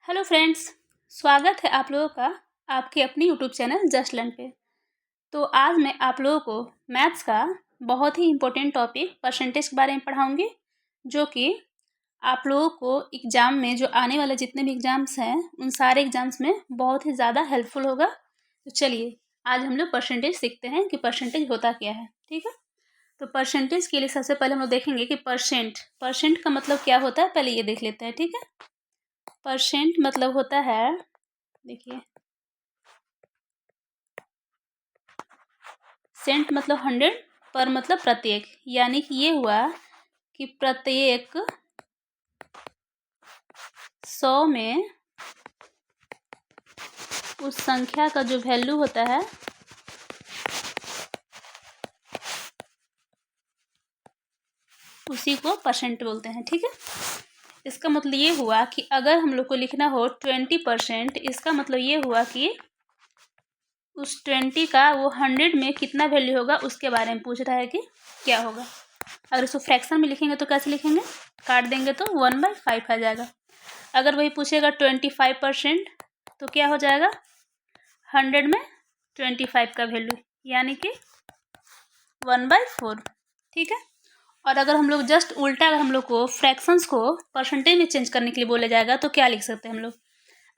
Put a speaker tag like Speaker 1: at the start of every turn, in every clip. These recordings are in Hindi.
Speaker 1: हेलो फ्रेंड्स, स्वागत है आप लोगों का आपके अपनी यूट्यूब चैनल जस्ट लर्न पे। तो आज मैं आप लोगों को मैथ्स का बहुत ही इम्पोर्टेंट टॉपिक परसेंटेज के बारे में पढ़ाऊंगी, जो कि आप लोगों को एग्ज़ाम में जो आने वाले जितने भी एग्ज़ाम्स हैं उन सारे एग्ज़ाम्स में बहुत ही ज़्यादा हेल्पफुल होगा। तो चलिए आज हम लोग परसेंटेज सीखते हैं कि परसेंटेज होता क्या है। ठीक है, तो परसेंटेज के लिए सबसे पहले हम लोग देखेंगे कि परसेंट का मतलब क्या होता है, पहले ये देख लेते हैं। ठीक है, परसेंट मतलब होता है, देखिए, सेंट मतलब 100, पर मतलब प्रत्येक, यानी कि ये हुआ कि प्रत्येक 100 में उस संख्या का जो वैल्यू होता है उसी को परसेंट बोलते हैं। ठीक है, इसका मतलब ये हुआ कि अगर हम लोग को लिखना हो 20%, इसका मतलब ये हुआ कि उस 20 का वो 100 में कितना वैल्यू होगा उसके बारे में पूछ रहा है कि क्या होगा। अगर इसको फ्रैक्शन में लिखेंगे तो कैसे लिखेंगे, काट देंगे तो 1/5 आ जाएगा। अगर वही पूछेगा 25%, तो क्या हो जाएगा, 100 में 25 का वैल्यू यानी कि 1/4। ठीक है, और अगर हम लोग जस्ट उल्टा, अगर हम लोग को फ्रैक्शंस को परसेंटेज में चेंज करने के लिए बोला जाएगा तो क्या लिख सकते हैं हम लोग।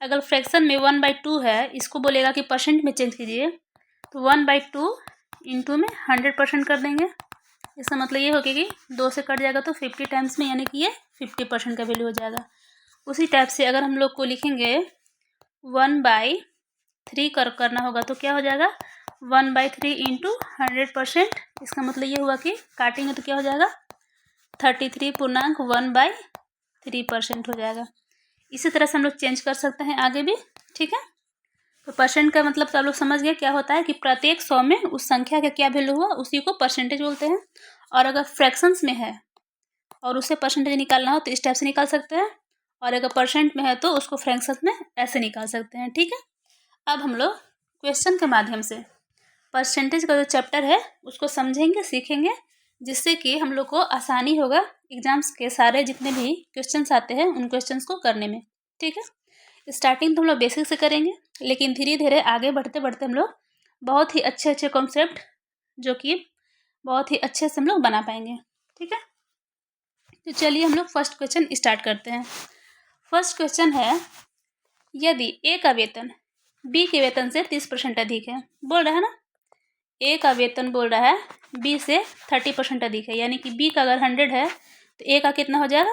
Speaker 1: अगर फ्रैक्शन में 1/2 है, इसको बोलेगा कि परसेंट में चेंज कीजिए, तो 1/2 इंटू में 100% कर देंगे। इसका मतलब ये होगा कि 2 से कट जाएगा तो 50 टाइम्स में, यानी कि ये 50% का वैल्यू हो जाएगा। उसी टाइप से अगर हम लोग को लिखेंगे 1/3 करना होगा तो क्या हो जाएगा, 1/3 इंटू 100%। इसका मतलब ये हुआ कि काटेंगे तो क्या हो जाएगा, 33.1/3% हो जाएगा। इसी तरह से हम लोग चेंज कर सकते हैं आगे भी। ठीक है, तो परसेंट का मतलब तो आप लोग समझ गए क्या होता है कि प्रत्येक 100 में उस संख्या का क्या वैल्यू हुआ उसी को परसेंटेज बोलते हैं। और अगर फ्रैक्शंस में है और उससे परसेंटेज निकालना हो तो इस टाइप से निकाल सकते हैं, और अगर परसेंट में है तो उसको फ्रैक्शंस में ऐसे निकाल सकते हैं। ठीक है, अब हम लोग क्वेश्चन के माध्यम से परसेंटेज का जो चैप्टर है उसको समझेंगे, सीखेंगे, जिससे कि हम लोग को आसानी होगा एग्जाम्स के सारे जितने भी क्वेश्चंस आते हैं उन क्वेश्चंस को करने में। ठीक है, स्टार्टिंग तो हम लोग बेसिक से करेंगे, लेकिन धीरे धीरे आगे बढ़ते बढ़ते हम लोग बहुत ही अच्छे अच्छे कॉन्सेप्ट जो कि बहुत ही अच्छे से हम लोग बना पाएंगे। ठीक है, तो चलिए हम लोग फर्स्ट क्वेश्चन स्टार्ट करते हैं। फर्स्ट क्वेश्चन है, यदि ए का वेतन बी के वेतन से 30% अधिक है, बोल रहा है ना, ए का वेतन बोल रहा है बी से 30% अधिक है, यानी कि बी का अगर 100 है तो ए का कितना हो जाएगा,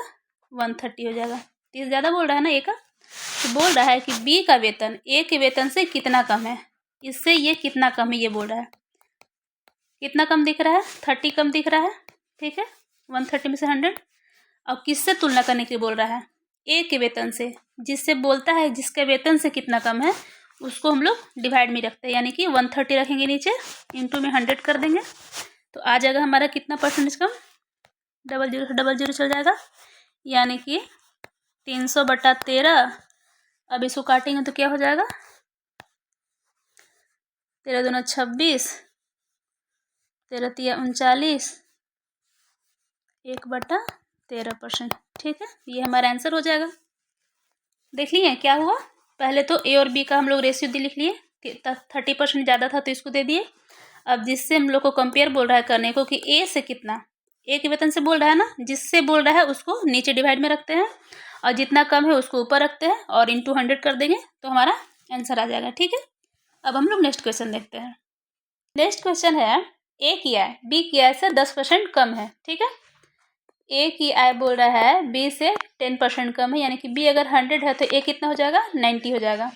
Speaker 1: 130 हो जाएगा। 30 ज़्यादा बोल रहा है ना ए का, तो बोल रहा है कि बी का वेतन ए के वेतन से कितना कम है, इससे ये कितना कम है ये बोल रहा है। कितना कम दिख रहा है, 30 कम दिख रहा है। ठीक है, 130 में से 100। अब किससे तुलना करने के लिए बोल रहा है, ए के वेतन से, जिससे बोलता है जिसके वेतन से कितना कम है उसको हम लोग डिवाइड में रखते हैं, यानी कि 130 रखेंगे नीचे, इंटू में 100 कर देंगे, तो आ जाएगा हमारा कितना परसेंटेज कम, 00 से 00 चल जाएगा, यानी कि 300/13। अब इसको काटेंगे तो क्या हो जाएगा, 13 दूना 26, 13 तिया 39, 1/13%। ठीक है, ये हमारा आंसर हो जाएगा। देख लिए क्या हुआ, पहले तो ए और बी का हम लोग रेशियो लिख लिए, 30% ज़्यादा था तो इसको दे दिए। अब जिससे हम लोग को कंपेयर बोल रहा है करने को कि ए से कितना, ए के वेतन से बोल रहा है ना, जिससे बोल रहा है उसको नीचे डिवाइड में रखते हैं और जितना कम है उसको ऊपर रखते हैं और इंटू 100 कर देंगे तो हमारा आंसर आ जाएगा। ठीक है, अब हम लोग नेक्स्ट क्वेश्चन देखते हैं। नेक्स्ट क्वेश्चन है, ए की आय बी की आय से 10% कम है। ठीक है, ए की आय बोल रहा है बी से 10% कम है, यानी कि बी अगर 100 है तो ए कितना हो जाएगा, 90 हो जाएगा।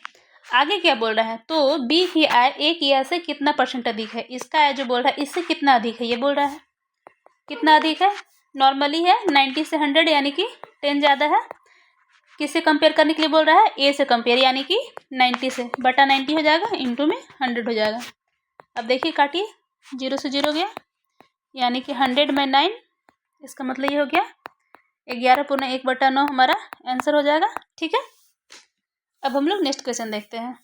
Speaker 1: आगे क्या बोल रहा है, तो बी की आय ए की आय से कितना परसेंट अधिक है, इसका आय जो बोल रहा है इससे कितना अधिक है ये बोल रहा है। कितना अधिक है, नॉर्मली है 90 से 100, यानी कि 10 ज़्यादा है। किससे कंपेयर करने के लिए बोल रहा है, ए से कंपेयर, यानी कि 90 से, बटा 90 हो जाएगा, इंटू में 100 हो जाएगा। अब देखिए काटिए, 0 से 0 गया, यानी कि 100 में 9, इसका मतलब ये हो गया 11/1/9 हमारा आंसर हो जाएगा। ठीक है, अब हम लोग नेक्स्ट क्वेश्चन देखते हैं।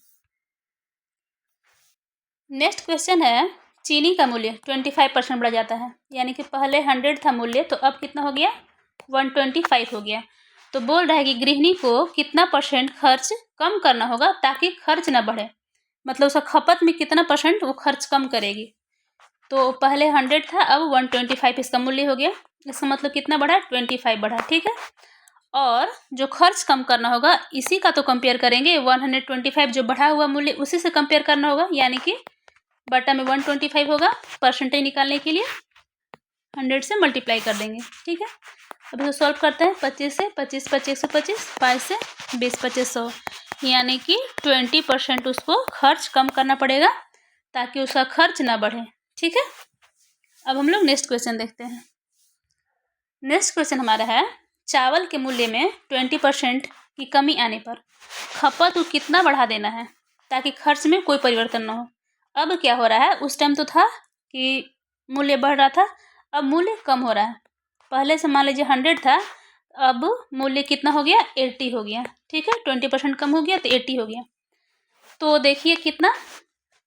Speaker 1: नेक्स्ट क्वेश्चन है, चीनी का मूल्य 25% बढ़ जाता है, यानी कि पहले 100 था मूल्य तो अब कितना हो गया, 125 हो गया। तो बोल रहा है कि गृहिणी को कितना % खर्च कम करना होगा ताकि खर्च ना बढ़े, मतलब उसका खपत में कितना % वो खर्च कम करेगी। तो पहले 100 था, अब 125 इसका मूल्य हो गया। इसका मतलब कितना बढ़ा? 25 बढ़ा, ठीक है। और जो खर्च कम करना होगा इसी का तो कंपेयर करेंगे, 125 जो बढ़ा हुआ मूल्य उसी से कंपेयर करना होगा, यानी कि बटा में 125 होगा। परसेंटेज निकालने के लिए 100 से मल्टीप्लाई कर देंगे, ठीक है। अब इसको सॉल्व करते हैं। 25 से 25, 25 से 25, 5 से 20, 2500, यानी कि 20% उसको खर्च कम करना पड़ेगा ताकि उसका खर्च ना बढ़े, ठीक है। अब हम लोग नेक्स्ट क्वेश्चन देखते हैं। नेक्स्ट क्वेश्चन हमारा है, चावल के मूल्य में 20% की कमी आने पर खपत को कितना बढ़ा देना है ताकि खर्च में कोई परिवर्तन ना हो। अब क्या हो रहा है, उस टाइम तो था कि मूल्य बढ़ रहा था, अब मूल्य कम हो रहा है। पहले से मान लीजिए 100 था, अब मूल्य कितना हो गया? 80 हो गया, ठीक है। 20% कम हो गया तो 80 हो गया। तो देखिए कितना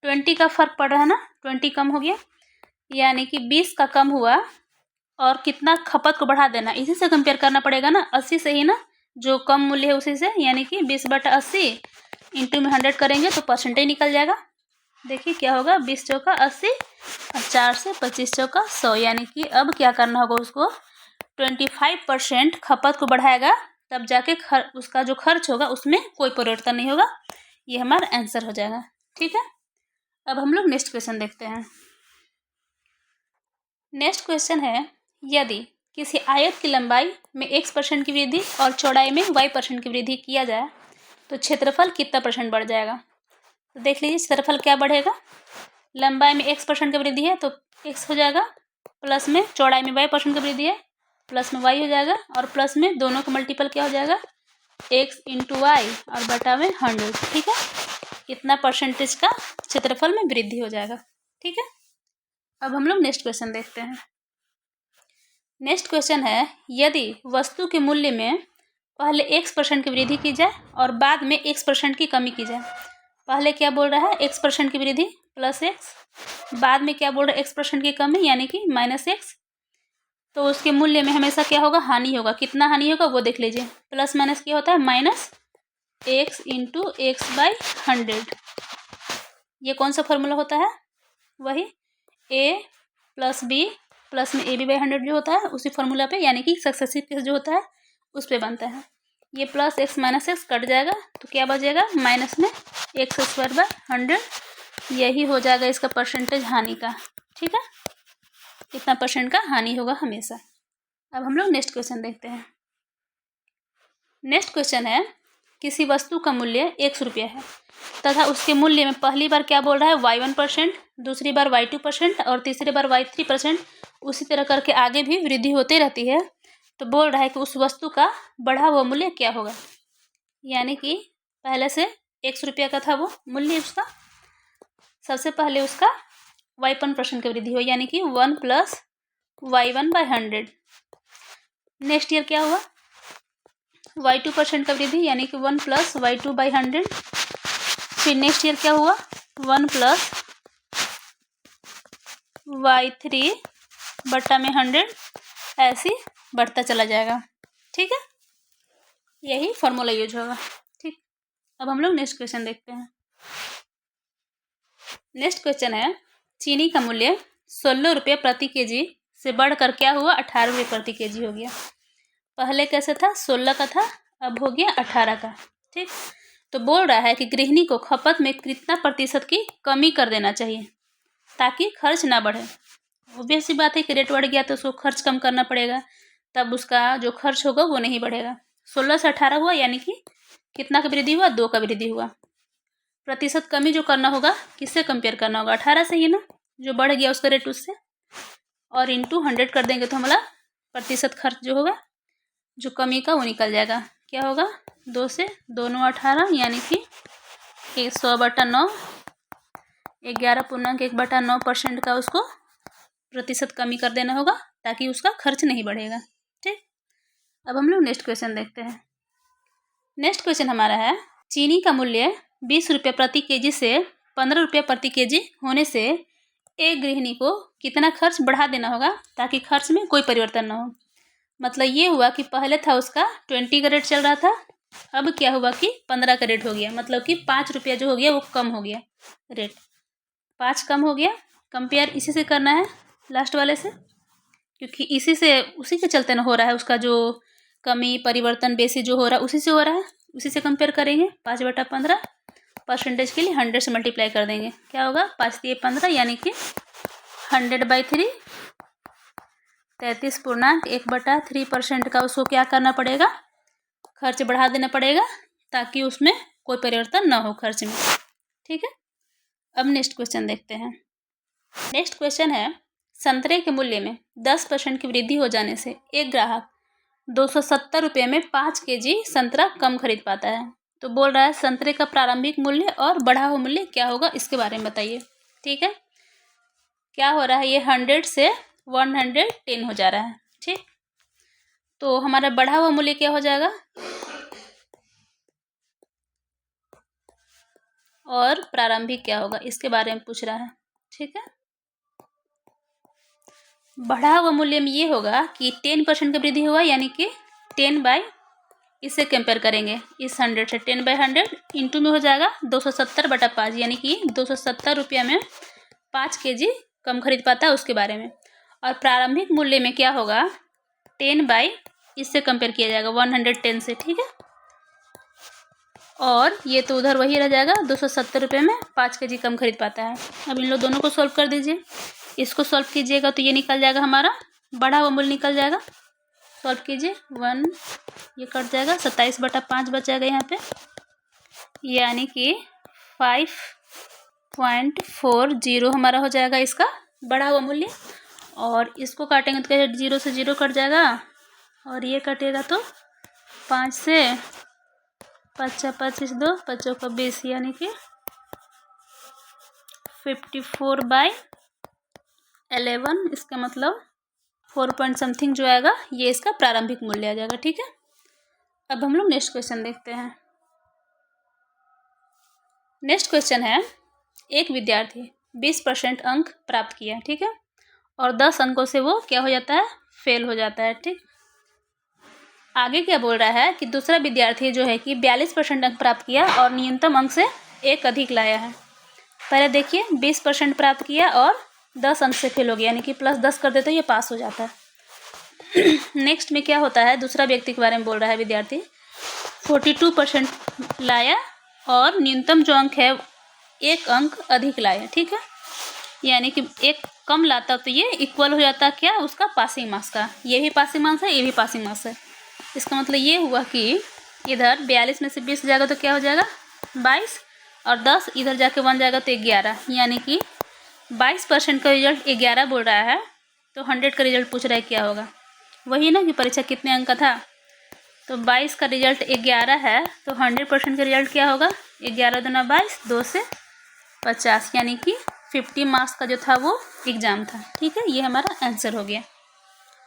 Speaker 1: 20 का फर्क पड़ रहा है ना, 20 कम हो गया, यानी कि 20 का कम हुआ और कितना खपत को बढ़ा देना, इसी से कंपेयर करना पड़ेगा ना, 80 से ही ना, जो कम मूल्य है उसी से, यानी कि 20/80 इंटू में 100 करेंगे तो परसेंटेज निकल जाएगा। देखिए क्या होगा, 20 चौका 80 और 4 से 25 चौका 100, यानी कि अब क्या करना होगा, उसको 25% खपत को बढ़ाएगा, तब जाके उसका जो खर्च होगा उसमें कोई परिवर्तन नहीं होगा। ये हमारा आंसर हो जाएगा, ठीक है। अब हम लोग नेक्स्ट क्वेश्चन देखते हैं। नेक्स्ट क्वेश्चन है, यदि किसी आयत की लंबाई में x% की वृद्धि और चौड़ाई में y% की वृद्धि किया जाए तो क्षेत्रफल कितना % बढ़ जाएगा। तो देख लीजिए क्षेत्रफल क्या बढ़ेगा, लंबाई में x% की वृद्धि है तो x हो जाएगा, प्लस में चौड़ाई में y% की वृद्धि है, प्लस में y हो जाएगा, और प्लस में दोनों का मल्टीपल क्या हो जाएगा, x इंटू वाई और बटा में 100, ठीक है। इतना % का क्षेत्रफल में वृद्धि हो जाएगा, ठीक है। अब हम लोग नेक्स्ट क्वेश्चन देखते हैं। नेक्स्ट क्वेश्चन है, यदि वस्तु के मूल्य में पहले x% की वृद्धि की जाए और बाद में x% की कमी की जाए। पहले क्या बोल रहा है, x% की वृद्धि प्लस x, बाद में क्या बोल रहा है, x% की कमी यानी कि -x, तो उसके मूल्य में हमेशा क्या होगा, हानि होगा। कितना हानि होगा वो देख लीजिए, प्लस माइनस क्या होता है, -x इंटू x/100। ये कौन सा फॉर्मूला होता है, वही a प्लस बी प्लस में AB/100 जो होता है उसी फॉर्मूला पे, यानी कि सक्सेसिव केस जो होता है उस पे बनता है। ये plus x minus x cut जाएगा तो क्या बचेगा, माइनस में x²/100, यही हो जाएगा इसका % हानि का, ठीक है। कितना % का हानि होगा हमेशा। अब हम लोग नेक्स्ट क्वेश्चन देखते हैं। नेक्स्ट क्वेश्चन है, किसी वस्तु का मूल्य 100 रुपया है तथा उसके मूल्य में पहली बार क्या बोल रहा है, y1%, दूसरी बार y2% और तीसरी बार y3%, उसी तरह करके आगे भी वृद्धि होती रहती है। तो बोल रहा है कि उस वस्तु का बढ़ा हुआ मूल्य क्या होगा, यानी कि पहले से 100 रुपया का था वो मूल्य, उसका सबसे पहले उसका y1% की वृद्धि हो, यानी कि 1 + y1/100। नेक्स्ट ईयर क्या हुआ, y2% का वृद्धि, यानी कि 1 + y2/100। फिर नेक्स्ट ईयर क्या हुआ, 1 + y3 बटा में 100, ऐसे बढ़ता चला जाएगा, ठीक है। यही फॉर्मूला यूज होगा, ठीक। अब हम लोग नेक्स्ट क्वेश्चन देखते हैं। नेक्स्ट क्वेश्चन है, चीनी का मूल्य 16 रुपये प्रति केजी से बढ़कर क्या हुआ, 18 रुपये प्रति केजी हो गया। पहले कैसे था, 16 का था, अब हो गया 18 का, ठीक। तो बोल रहा है कि गृहिणी को खपत में कितना % की कमी कर देना चाहिए ताकि खर्च ना बढ़े। ऑब्वियस सी बात है कि रेट बढ़ गया तो उसको खर्च कम करना पड़ेगा, तब उसका जो खर्च होगा वो नहीं बढ़ेगा। 16 से 18 हुआ, यानी कि कितना का वृद्धि हुआ, 2 का वृद्धि हुआ। प्रतिशत कमी जो करना होगा किससे कंपेयर करना होगा, 18 से ही ना, जो बढ़ गया उसका रेट उससे, और इंटू 100 कर देंगे तो हमारा प्रतिशत खर्च जो होगा जो कमी का वो निकल जाएगा। क्या होगा, 2 से 2 9 18, यानी कि 100/9, 11.1/9% का उसको प्रतिशत कमी कर देना होगा ताकि उसका खर्च नहीं बढ़ेगा, ठीक। अब हम लोग नेक्स्ट क्वेश्चन देखते हैं। नेक्स्ट क्वेश्चन हमारा है, चीनी का मूल्य 20 रुपये प्रति केजी से 15 रुपये प्रति केजी होने से एक गृहिणी को कितना खर्च बढ़ा देना होगा ताकि खर्च में कोई परिवर्तन ना हो। मतलब ये हुआ कि पहले था उसका 20 का रेट चल रहा था, अब क्या हुआ कि 15 का रेट हो गया, मतलब कि 5 रुपया जो हो गया वो कम हो गया, रेट 5 कम हो गया। कंपेयर इसी से करना है लास्ट वाले से, क्योंकि इसी से उसी के चलते ना हो रहा है, उसका जो कमी परिवर्तन बेसी जो हो रहा है उसी से हो रहा है, उसी से कंपेयर करेंगे। 5/15 परसेंटेज के लिए 100 से मल्टीप्लाई कर देंगे, क्या होगा 5×3 = 15, यानी कि 100/3 33.1/3% का उसको क्या करना पड़ेगा, खर्च बढ़ा देना पड़ेगा, ताकि उसमें कोई परिवर्तन ना हो खर्च में। ठीक है, अब नेक्स्ट क्वेश्चन देखते हैं। नेक्स्ट क्वेश्चन है, संतरे के मूल्य में 10% की वृद्धि हो जाने से एक ग्राहक 270 रुपये में 5 kg संतरा कम खरीद पाता है। तो बोल रहा है संतरे का प्रारंभिक मूल्य और बढ़ा हुआ मूल्य क्या होगा, इसके बारे में बताइए। ठीक है, क्या हो रहा है, ये 100 से 110 हो जा रहा है। ठीक, तो हमारा बढ़ा हुआ मूल्य क्या हो जाएगा, और प्रारंभिक क्या होगा, इसके बारे में पूछ रहा है। ठीक है, बढ़ा हुआ मूल्य में ये होगा कि 10% का वृद्धि हुआ, यानी कि 10 इससे कंपेयर करेंगे, इस 100 से 10/100 इंटू में हो जाएगा 270/5, यानी कि 270 रुपया में 5 kg कम खरीद पाता है, उसके बारे में। और प्रारंभिक मूल्य में क्या होगा, 10 इससे कंपेयर किया जाएगा 110 से। ठीक है, और ये तो उधर वही रह जाएगा, 270 रुपये में 5 kg कम खरीद पाता है। अब इन लोग दोनों को सॉल्व कर दीजिए, इसको सॉल्व कीजिएगा तो ये निकल जाएगा, हमारा बढ़ा हुआ मूल्य निकल जाएगा। सॉल्व कीजिए, 1 ये कट जाएगा, 27/5 बच जाएगा यहाँ पे, यानी कि 5.40 हमारा हो जाएगा इसका बढ़ा हुआ मूल्य। और इसको काटेंगे तो क्या, 0 से 0 कट जाएगा, और ये कटेगा तो 5 से 5 25 2 5 का 20, यानी कि 54/11, इसका मतलब 4 पॉइंट समथिंग जो आएगा, ये इसका प्रारंभिक मूल्य आ जाएगा। ठीक है, अब हम लोग नेक्स्ट क्वेश्चन देखते हैं। नेक्स्ट क्वेश्चन है, एक विद्यार्थी 20% अंक प्राप्त किया, ठीक है, और 10 अंकों से वो क्या हो जाता है, फेल हो जाता है। ठीक, आगे क्या बोल रहा है कि दूसरा विद्यार्थी जो है कि 42% अंक प्राप्त किया और न्यूनतम अंक से एक अधिक लाया है। पहले देखिए, 20% प्राप्त किया और 10 अंक से फेल हो गया, यानी कि +10 कर देते तो ये पास हो जाता है। नेक्स्ट में क्या होता है, दूसरा व्यक्ति के बारे में बोल रहा है, विद्यार्थी 42% लाया और न्यूनतम जो अंक है 1 अंक अधिक लाया। ठीक है, यानी कि एक कम लाता तो ये इक्वल हो जाता क्या, उसका पासिंग मार्क्स का, ये भी पासिंग मार्क्स है, ये भी पासिंग मार्क्स है। इसका मतलब ये हुआ कि इधर 42 में से 20 जाएगा तो क्या हो जाएगा 22, और 10 इधर जाके 1 जाएगा तो 11, यानी कि 22% का रिजल्ट 11 बोल रहा है, तो 100 का रिजल्ट पूछ रहा है क्या होगा, वही ना कि परीक्षा कितने अंक का था, तो 22 का रिजल्ट 11 है, तो 100% का रिजल्ट क्या होगा, 11 दूना 22, 2 से 50, यानी कि 50 मार्क्स का जो था वो एग्ज़ाम था। ठीक है, ये हमारा आंसर हो गया।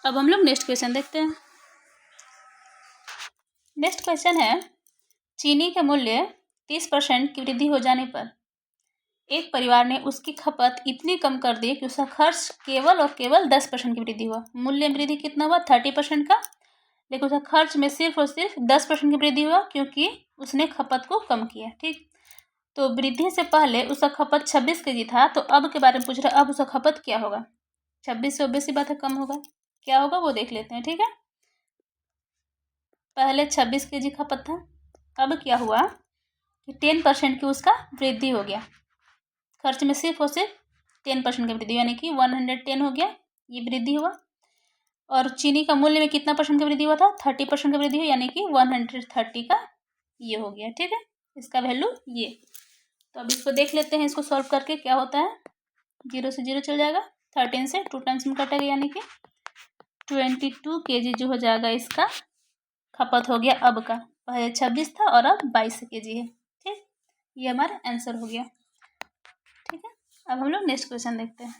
Speaker 1: अब हम लोग नेक्स्ट क्वेश्चन देखते हैं। नेक्स्ट क्वेश्चन है, चीनी के मूल्य 30% की वृद्धि हो जाने पर एक परिवार ने उसकी खपत इतनी कम कर दी कि उसका खर्च केवल और केवल 10% की वृद्धि हुआ। मूल्य में वृद्धि कितना हुआ, 30% का, लेकिन उसका खर्च में सिर्फ और सिर्फ 10% की वृद्धि हुआ, क्योंकि उसने खपत को कम किया। ठीक, तो वृद्धि से पहले उसका खपत 26 kg था, तो अब के बारे में पूछ रहा है, अब उसका खपत क्या होगा, 26 से obvious सी बात है कम होगा, क्या होगा वो देख लेते हैं। ठीक है, पहले 26 kg खपत था, अब क्या हुआ कि 10% की उसका वृद्धि हो गया, खर्च में सिर्फ और सिर्फ 10% की वृद्धि, यानी कि 110 हो गया, ये वृद्धि हुआ। और चीनी का मूल्य में कितना परसेंट का वृद्धि हुआ था, 30% का वृद्धि हुई, यानी कि 130 का ये हो गया। ठीक है, इसका वैल्यू ये। तो अब इसको देख लेते हैं, इसको सॉल्व करके क्या होता है, 0 से 0 चल जाएगा, 13 से 2 टाइम्स में कटेगा, यानी कि 22 kg जो हो जाएगा इसका खपत हो गया अब का, पहले 26 था और अब 22 kg है। ठीक, ये हमारा आंसर हो गया। ठीक है, अब हम लोग नेक्स्ट क्वेश्चन देखते हैं।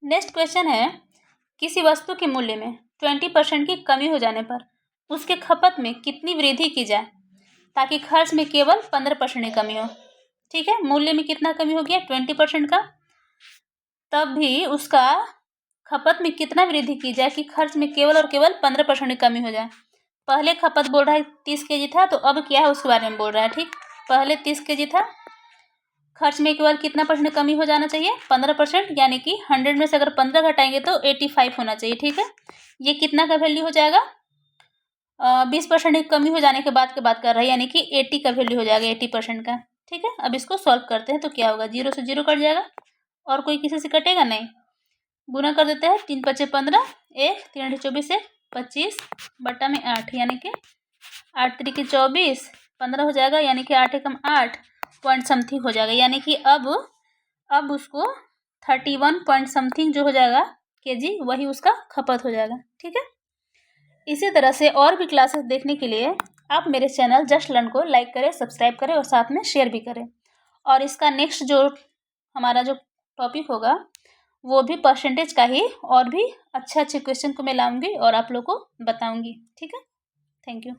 Speaker 1: नेक्स्ट क्वेश्चन है, किसी वस्तु के मूल्य में 20% की कमी हो जाने पर उसके खपत में कितनी वृद्धि की जाए ताकि खर्च में केवल 15% की कमी हो। ठीक है, मूल्य में कितना कमी हो गया, 20% का, तब भी उसका खपत में कितना वृद्धि की जाए कि खर्च में केवल और केवल 15% की कमी हो जाए। पहले खपत बोल रहा है 30 kg था, तो अब क्या है उसके बारे में बोल रहा है। ठीक, पहले 30 kg था, खर्च में केवल कितना परसेंट कमी हो जाना चाहिए, 15%, यानी कि 100 में से अगर 15 घटाएंगे तो 85 होना चाहिए। ठीक है, ये कितना का वैल्यू हो जाएगा, 20% की कमी हो जाने के बाद बात कर रहा है, यानी कि 80 का वैल्यू हो जाएगा, 80% का। ठीक है, अब इसको सॉल्व करते हैं तो क्या होगा, 0 से 0 कट जाएगा और कोई किसी से कटेगा नहीं। गुना कर देते हैं, 3 × 5 = 15, 1 3 × 24 है 25 बटा में 8, यानी कि 8 × 3 = 24, 15 हो जाएगा, यानी कि 8 × 8 पॉइंट समथिंग हो जाएगा, यानी कि अब उसको 31 पॉइंट समथिंग जो हो जाएगा केजी, वही उसका खपत हो जाएगा। ठीक है, इसी तरह से और भी क्लासेस देखने के लिए आप मेरे चैनल जस्ट लर्न को लाइक करें, सब्सक्राइब करें और साथ में शेयर भी करें। और इसका नेक्स्ट जो हमारा जो टॉपिक होगा वो भी परसेंटेज का ही, और भी अच्छे अच्छे क्वेश्चन को मैं लाऊंगी और आप लोग को बताऊंगी। ठीक है, थैंक यू।